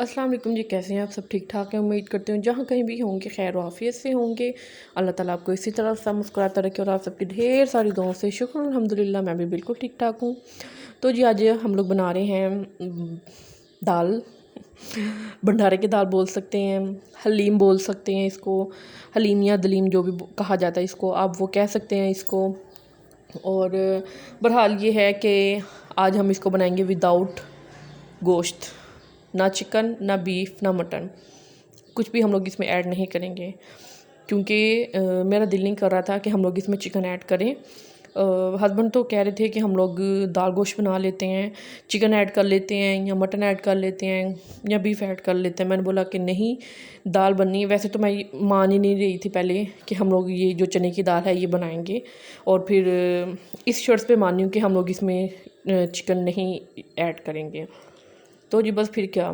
अस्सलाम वालेकुम जी। कैसे हैं आप? सब ठीक ठाक हैं? उम्मीद करते हूँ जहाँ कहीं भी होंगे खैर व आफियत से होंगे। अल्लाह ताला आपको इसी तरह सा मुस्कुराता रखे और आप सबकी ढेर सारी दुआओं से शुक्र अल्हम्दुलिल्लाह मैं भी बिल्कुल ठीक ठाक हूँ। तो जी आज हम लोग बना रहे हैं दाल, भंडारे की दाल बोल सकते हैं, हलीम बोल सकते हैं इसको, हलीम या दलीम जो भी कहा जाता है इसको, आप वो कह सकते हैं इसको। और बहरहाल ये है कि आज हम इसको बनाएंगे विदाउट गोश्त, ना चिकन ना बीफ ना मटन, कुछ भी हम लोग इसमें ऐड नहीं करेंगे क्योंकि मेरा दिल नहीं कर रहा था कि हम लोग इसमें चिकन ऐड करें। हस्बैंड तो कह रहे थे कि हम लोग दाल गोश्त बना लेते हैं, चिकन ऐड कर लेते हैं या मटन ऐड कर लेते हैं या बीफ ऐड कर लेते हैं। मैंने बोला कि नहीं, दाल बननी है। वैसे तो मैं मान ही नहीं रही थी पहले कि हम लोग ये जो चने की दाल है ये बनाएंगे, और फिर इस शर्त पे मानी हूँ कि हम लोग इसमें चिकन नहीं ऐड करेंगे। तो जी बस फिर क्या,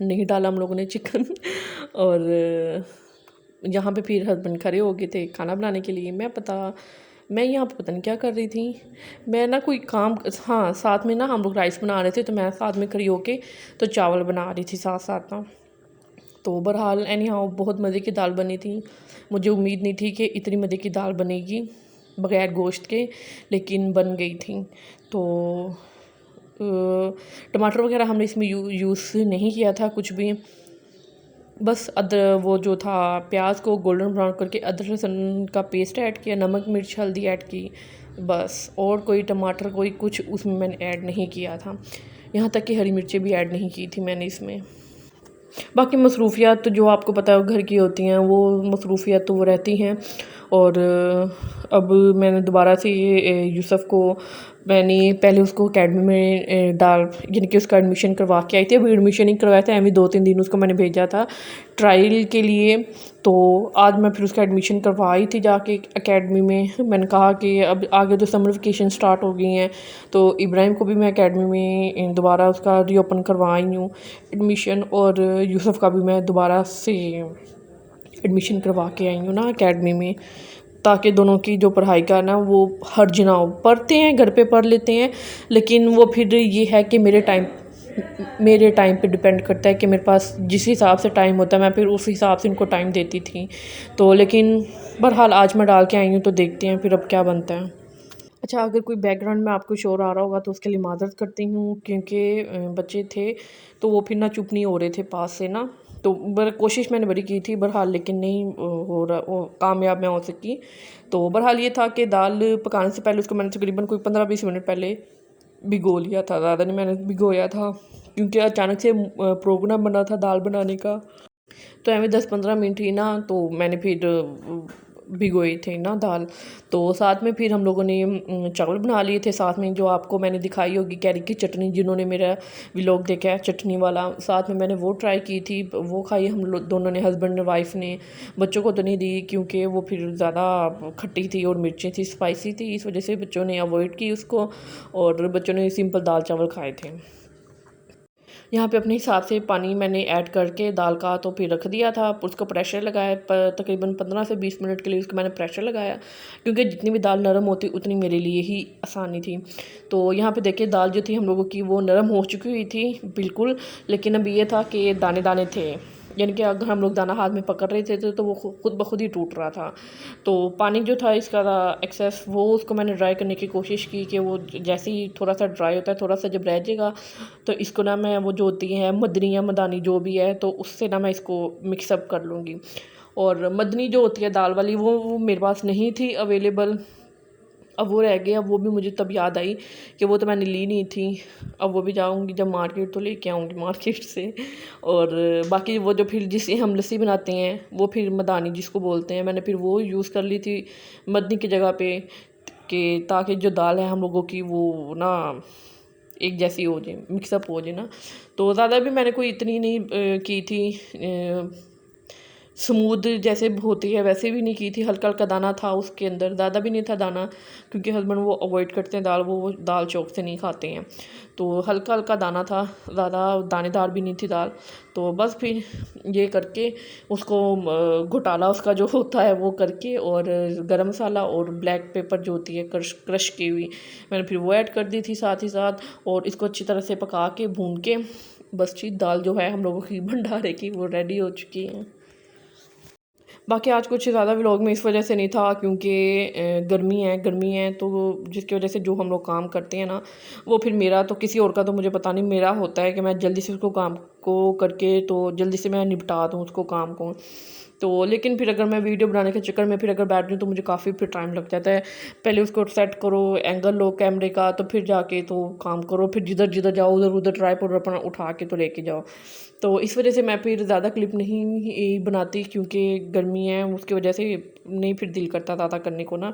नहीं डाला हम लोगों ने चिकन और यहाँ पे फिर हस्बैंड खड़े हो गए थे खाना बनाने के लिए। मैं यहाँ पे पता नहीं क्या कर रही थी। मैं ना कोई काम, हाँ साथ में ना हम लोग राइस बना रहे थे तो मैं साथ में खड़ी होके तो चावल बना रही थी साथ साथ ना। तो बहरहाल एनी हाउ बहुत मज़े की दाल बनी थी। मुझे उम्मीद नहीं थी कि इतनी मज़े की दाल बनेगी बग़ैर गोश्त के, लेकिन बन गई थी। तो टमाटर वगैरह हमने इसमें यूज़ नहीं किया था कुछ भी, बस वो जो था प्याज को गोल्डन ब्राउन करके अदरक लहसुन का पेस्ट ऐड किया, नमक मिर्च हल्दी ऐड की बस। और कोई टमाटर कोई कुछ उसमें मैंने ऐड नहीं किया था, यहाँ तक कि हरी मिर्चें भी ऐड नहीं की थी मैंने इसमें। बाकी मसरूफ़ियात तो जो आपको पता है घर की होती हैं, वो मसरूफ़ियात तो वो रहती हैं। और अब मैंने दोबारा से ये यूसुफ़ को मैंने पहले उसको अकेडमी में डाल यानी कि उसका एडमिशन करवा के आई थी। अभी एडमिशन ही करवाया था, अभी 2-3 दिन उसको मैंने भेजा था ट्रायल के लिए। तो आज मैं फिर उसका एडमिशन करवाई थी जाके अकेडमी में। मैंने कहा कि अब आगे तो समर वेकेशन स्टार्ट हो गई हैं, तो इब्राहिम को भी मैं अकेडमी में दोबारा उसका रीओपन करवाई हूँ एडमिशन, और यूसुफ़ का भी मैं दोबारा से एडमिशन करवा के आई हूँ ना अकेडमी में, ताकि दोनों की जो पढ़ाई का ना वो हर्ज ना हो। पढ़ते हैं घर पे पढ़ लेते हैं, लेकिन वो फिर ये है कि मेरे टाइम पे डिपेंड करता है कि मेरे पास जिस हिसाब से टाइम होता है मैं फिर उस हिसाब से इनको टाइम देती थी। तो लेकिन बहरहाल आज मैं डाल के आई हूँ तो देखते हैं फिर अब क्या बनता है। अच्छा, अगर कोई बैकग्राउंड में आपको शोर आ रहा होगा तो उसके लिए माज़रत करती हूँ, क्योंकि बच्चे थे तो वो फिर ना चुप नहीं हो रहे थे पास से ना। तो कोशिश मैंने बड़ी की थी बहरहाल, लेकिन नहीं हो रहा, वो कामयाब मैं हो सकी। तो बहरहाल ये था कि दाल पकाने से पहले उसको मैंने तकरीबन कोई 15-20 मिनट पहले भिगो लिया था, ज़्यादा नहीं मैंने भिगोया था क्योंकि अचानक से प्रोग्राम बना था दाल बनाने का। तो एवं 10-15 मिनट ही ना, तो मैंने फिर भिगोई थी ना दाल। तो साथ में फिर हम लोगों ने चावल बना लिए थे, साथ में जो आपको मैंने दिखाई होगी कैरी की चटनी, जिन्होंने मेरा व्लॉग देखा है चटनी वाला, साथ में मैंने वो ट्राई की थी, वो खाई हम लोग दोनों ने, हस्बैंड ने वाइफ ने। बच्चों को तो नहीं दी क्योंकि वो फिर ज़्यादा खट्टी थी और मिर्चें थी, स्पाइसी थी, इस वजह से बच्चों ने अवॉइड की उसको, और बच्चों ने सिंपल दाल चावल खाए थे। यहाँ पे अपने हिसाब से पानी मैंने ऐड करके दाल का तो फिर रख दिया था, उसको प्रेशर लगाया तकरीबन 15 से 20 मिनट के लिए उसको मैंने प्रेशर लगाया, क्योंकि जितनी भी दाल नरम होती उतनी मेरे लिए ही आसानी थी। तो यहाँ पे देखिए दाल जो थी हम लोगों की वो नरम हो चुकी हुई थी बिल्कुल, लेकिन अब ये था कि दाने दाने थे, यानी कि अगर हम लोग दाना हाथ में पकड़ रहे थे तो वो खुद ब खुद ही टूट रहा था। तो पानी जो था इसका एक्सेस, वो उसको मैंने ड्राई करने की कोशिश की कि वो जैसे ही थोड़ा सा ड्राई होता है, थोड़ा सा जब रह जाएगा तो इसको ना मैं वो जो होती है मदनी या मदानी जो भी है, तो उससे ना मैं इसको मिक्सअप कर लूँगी। और मदनी जो होती है दाल वाली वो मेरे पास नहीं थी अवेलेबल, अब वो रह गया। वो भी मुझे तब याद आई कि वो तो मैंने ली नहीं थी, अब वो भी जाऊंगी जब मार्केट तो लेके आऊँगी मार्केट से। और बाकी वो जो फिर जिससे हम लस्सी बनाते हैं वो फिर मदानी जिसको बोलते हैं, मैंने फिर वो यूज़ कर ली थी मदनी की जगह पे, कि ताकि जो दाल है हम लोगों की वो ना एक जैसी हो जाए, मिक्सअप हो जाए ना। तो ज़्यादा भी मैंने कोई इतनी नहीं की थी, स्मूथ जैसे होती है वैसे भी नहीं की थी, हल्का हल्का दाना था उसके अंदर, ज़्यादा भी नहीं था दाना, क्योंकि हस्बैंड वो अवॉइड करते हैं दाल, वो दाल चौक से नहीं खाते हैं। तो हल्का हल्का दाना था, ज़्यादा दानेदार भी नहीं थी दाल। तो बस फिर ये करके उसको घोटाला उसका जो होता है वो करके, और गरम मसाला और ब्लैक पेपर जो होती है क्रश की हुई, मैंने फिर वो ऐड कर दी थी साथ ही साथ, और इसको अच्छी तरह से पका के भून के बस जी दाल जो है हम लोगों की भंडारे की वो रेडी हो चुकी है। बाकी आज कुछ ज़्यादा व्लॉग में इस वजह से नहीं था क्योंकि गर्मी है तो जिसकी वजह से जो हम लोग काम करते हैं ना वो फिर मेरा तो किसी और का तो मुझे पता नहीं, मेरा होता है कि मैं जल्दी से उसको काम को करके तो जल्दी से मैं निपटा दूँ उसको काम को। तो लेकिन फिर अगर मैं वीडियो बनाने के चक्कर में फिर अगर बैठ रही हूँ तो मुझे काफ़ी फिर टाइम लग जाता है। पहले उसको सेट करो, एंगल लो कैमरे का, तो फिर जाके तो काम करो, फिर जिधर जिधर जाओ उधर उधर ट्राइपॉड अपना उठा के तो लेके जाओ। तो इस वजह से मैं फिर ज़्यादा क्लिप नहीं बनाती क्योंकि गर्मी है उसकी वजह से नहीं फिर दिल करता ज़्यादा करने को ना।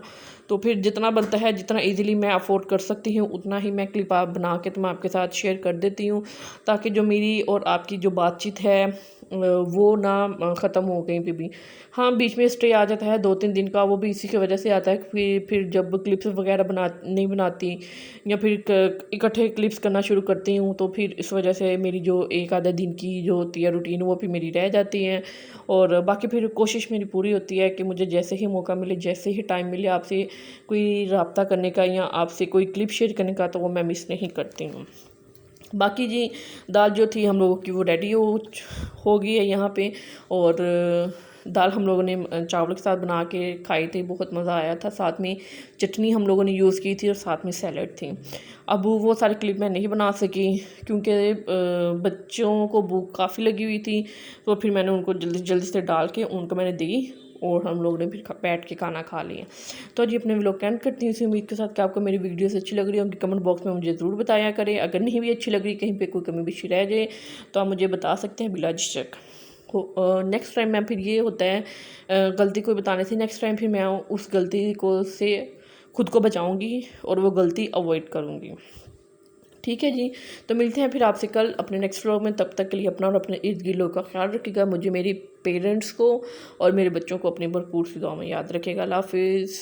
तो फिर जितना बनता है, जितना इजीली मैं अफोर्ड कर सकती हूँ उतना ही मैं क्लिप आप बना के तो मैं आपके साथ शेयर कर देती हूँ, ताकि जो मेरी और आपकी जो बातचीत है वो ना ख़त्म हो कहीं पे भी। हाँ, बीच में स्टे आ जाता है 2-3 दिन का, वो भी इसी की वजह से आता है कि फिर जब क्लिप्स वगैरह नहीं बनाती या फिर इकट्ठे क्लिप्स करना शुरू करती हूँ तो फिर इस वजह से मेरी जो एक आधा दिन की जो होती है रूटीन वो भी मेरी रह जाती है। और बाकी फिर कोशिश मेरी पूरी होती है कि मुझे जैसे ही मौका मिले, जैसे ही टाइम मिले आपसे कोई रब्ता करने का या आपसे कोई क्लिप शेयर करने का, तो वो मैं मिस नहीं करती हूँ। बाकी जी दाल जो थी हम लोगों की वो रेडी हो गई है यहाँ पे। और दाल हम लोगों ने चावल के साथ बना के खाई थी, बहुत मज़ा आया था। साथ में चटनी हम लोगों ने यूज़ की थी और साथ में सैलड थी। अब वो सारी क्लिप मैं नहीं बना सकी क्योंकि बच्चों को भूख काफ़ी लगी हुई थी, तो फिर मैंने उनको जल्दी जल्दी से डाल के उनको मैंने दी और हम लोग ने फिर बैठ के खाना खा लिया। तो जी अपने व्लॉग एंड करती हूँ इसी उम्मीद के साथ कि आपको मेरी वीडियोस अच्छी लग रही होंगी। कमेंट बॉक्स में मुझे ज़रूर बताया करें। अगर नहीं भी अच्छी लग रही, कहीं पे कोई कमी बेशी रह जाए तो आप मुझे बता सकते हैं बिला झिझक। नेक्स्ट टाइम मैं फिर ये होता है गलती कोई बताने से नेक्स्ट टाइम फिर मैं उस गलती को से खुद को बचाऊँगी और वो गलती अवॉइड करूँगी। ठीक है जी, तो मिलते हैं फिर आपसे कल अपने नेक्स्ट व्लॉग में। तब तक के लिए अपना और अपने इर्द गिर्द लोगों का ख्याल रखिएगा। मुझे, मेरे पेरेंट्स को और मेरे बच्चों को अपनी भरपूर सी दुआ में याद रखिएगा। अल्लाह हाफिज़।